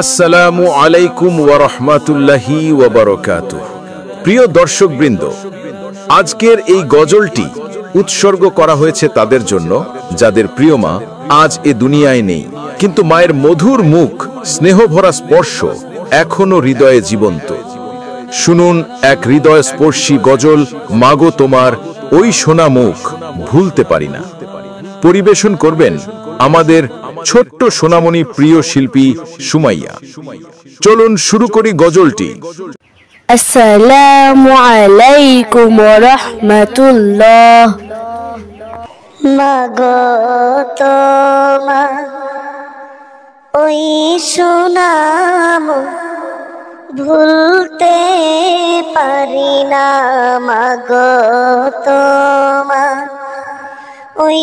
আসসালামু আলাইকুম ওয়া রাহমাতুল্লাহি ওয়া বারাকাতুহু। প্রিয় দর্শকবৃন্দ, আজকের এই গজলটি উৎসর্গ করা হয়েছে তাদের জন্য যাদের প্রিয় মা আজ এ দুনিয়ায় নেই, কিন্তু মায়ের মধুর মুখ, স্নেহভরা স্পর্শ এখনো হৃদয়ে জীবন্ত। শুনুন এক হৃদয়স্পর্শী গজল, মাগো তোমার ওই সোনা মুখ ভুলতে পারি না। পরিবেশন করবেন আমাদের ছোট্ট সোনামণি প্রিয় শিল্পী সুমাইয়া। চলুন শুরু করি গজলটি। আসসালামু আলাইকুম ওয়া রাহমাতুল্লাহ। মাগো তোমার ওই সোনা মুখ ভুলতে পারি না। মাগো তোমার ওই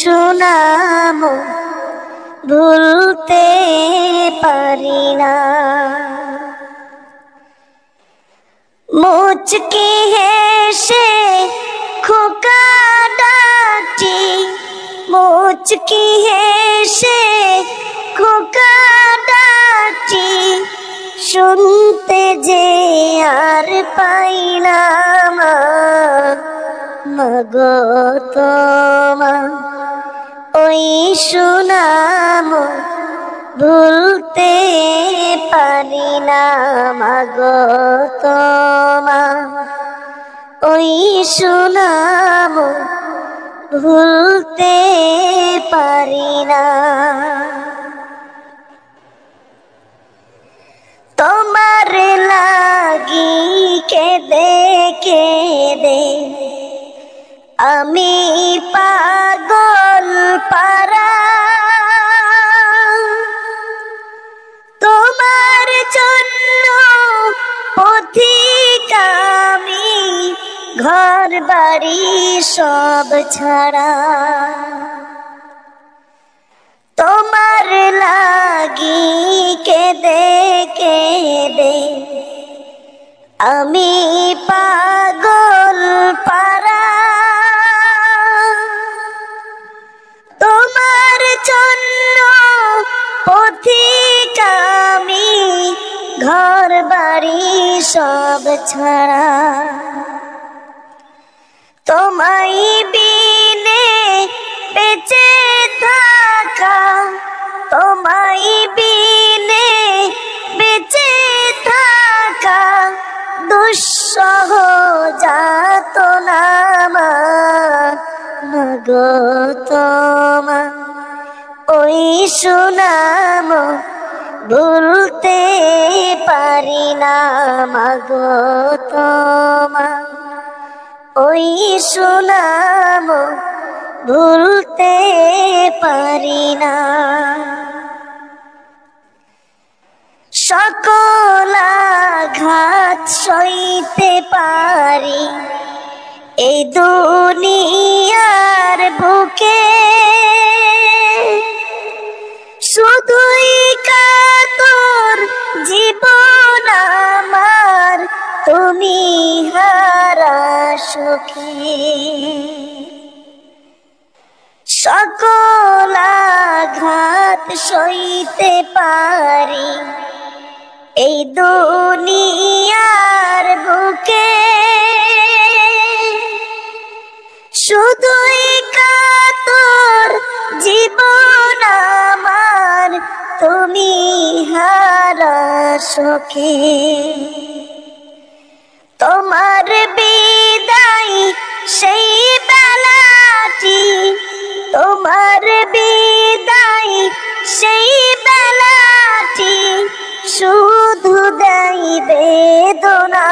সোনা মুখ ভুলতে পারি না। মুচকি হেসে খোকা ডাকছি, মুচকি হেসে খোকা ডাকছি, শুনতে যে আর পাই না। মাগো তোমার ওই সোনা মুখ ভুলতে পারি না। মাগো তোমার ওই সোনা মুখ ভুলতে পারি না। তোমার লাগি কেঁদে কেঁদে আমি পাগল পারা, তোমার জন্য পথিক আমি ঘর বাড়ি সব ছাড়া। তোমার লাগি কেঁদে কেঁদে আমি পাগল পারা, তোমার জন্য পথিক আমি ঘর বাড়ি সব ছাড়া। তোমায় বিনে বেঁচে থাকা, তোমায় বিনে বেঁচে থাকা দুঃসহ যাতনা। মাগো তোমার ওই সোনা মুখ ভুলতে পারি না। মাগো তোমার ওই সোনা মুখ ভুলতে পারি না। সকল আঘাত সইতে পারি এই দুনিয়ার বুকে, শুধুই কাতর জীবন আমার তুমি হারা সুখী। সকল আঘাত সইতে পারি এই দুনিয়ার বুকে, শুধুই কাতর জীবন আমার তুমি হারা সুখী। তোমার বিদায় সেই বেলাটি, তোমার বিদায় সেই বেলাটি শুধু দেয় বেদনা।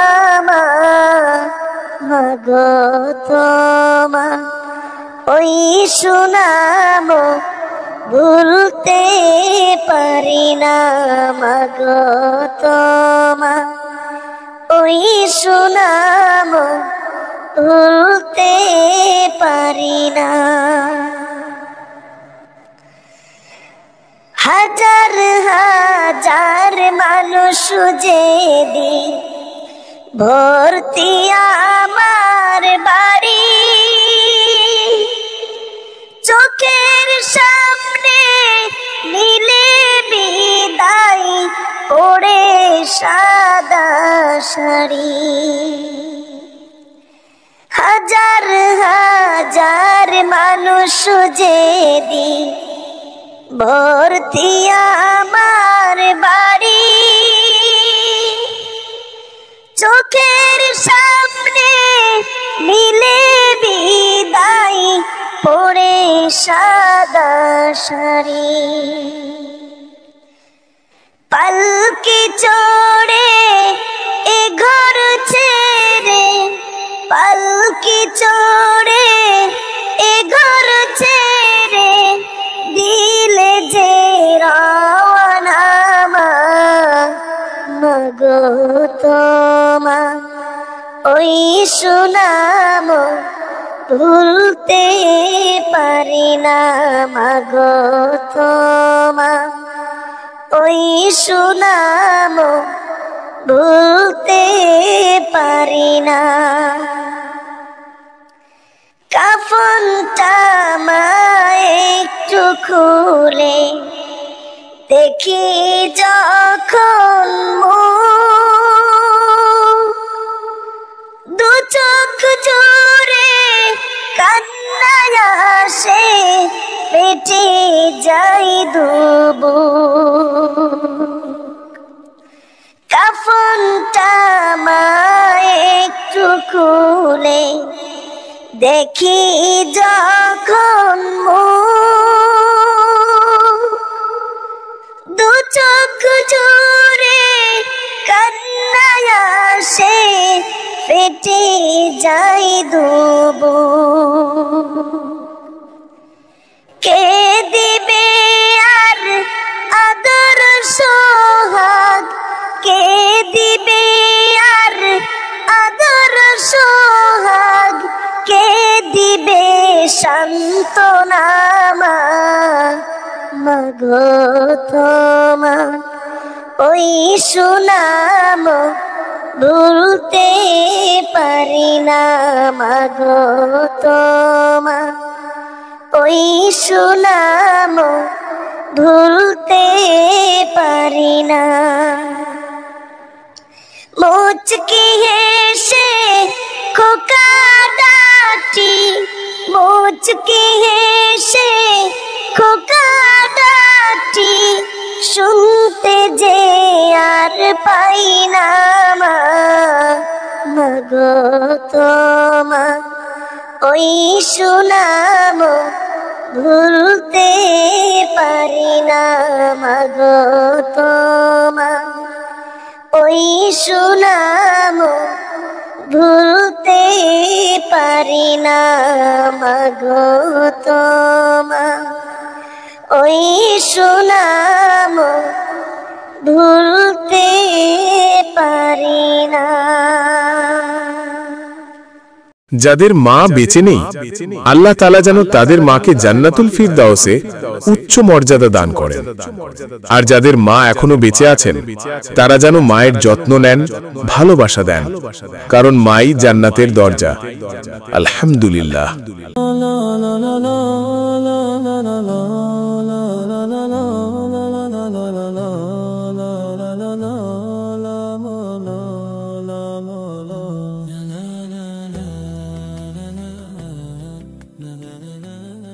মাগো তোমার ওই সোনা মুখ ভুলতে পারি না। মাগো তোমার ওই সোনা মুখ ভুলতে পারি না। হাজার হাজার মানুষ যেদিন ভর্তি আমার বাড়ি, চোখের সামনে নীল সাদা শাড়ি। হাজার হাজার মানুষ যেদিন ভর্তি আমার বাড়ি, চোখের সামনে মিলে বিদায় পরে সাদা শাড়ি। পালকি চড়ে এ ঘর ছেড়ে, পালকি চড়ে এ ঘর ছেড়ে দিলে যে রওনা মাগো তোমা ওই সুনাম ভুলতে পারি না, মাগো তোমা ওই সুনাম ভুলতে পারি না। কাফনটা আমায় একটু খুলে দেখি যখন দু চোখ জুড়ে কান্নায় আসে, পেটে যাই দুবু। কাফনটা আমায় একটু খুলে দেখি যখন দু চোখ জুড়ে কান্নায় আসে, পেটে যাই দুবু। কে দিবে আর আদর সোহাগ, কে দিবে আর আদর সোহাগ, কে দিবে সান্ত্বনা মাগো তোমা ওই সুনাম ভুলতে পারি না, মাগো তোমা ওই সুনাম ভুলতে পারি না। মুচকি হেসে খোকা ডাটি, মুচকি হেসে খোকা ডাটি, শুনতে যে আর পাই না মাগো তোমা ওই সুনাম ভুলতে পারি না, মাগো তোমা ওই সুনাম ভুলতে পারি না, মাগো তোমা ওই সুনাম ভুলতে পারি না। যাদের মা বেঁচে নেই, আল্লাহ তাআলা যেন তাদের মাকে জান্নাতুল ফিরদাউসে উচ্চ মর্যাদা দান করেন। আর যাদের মা এখনো বেঁচে আছেন, তারা যেন মায়ের যত্ন নেন, ভালোবাসা দেন, কারণ মাই জান্নাতের দরজা। আলহামদুলিল্লাহ।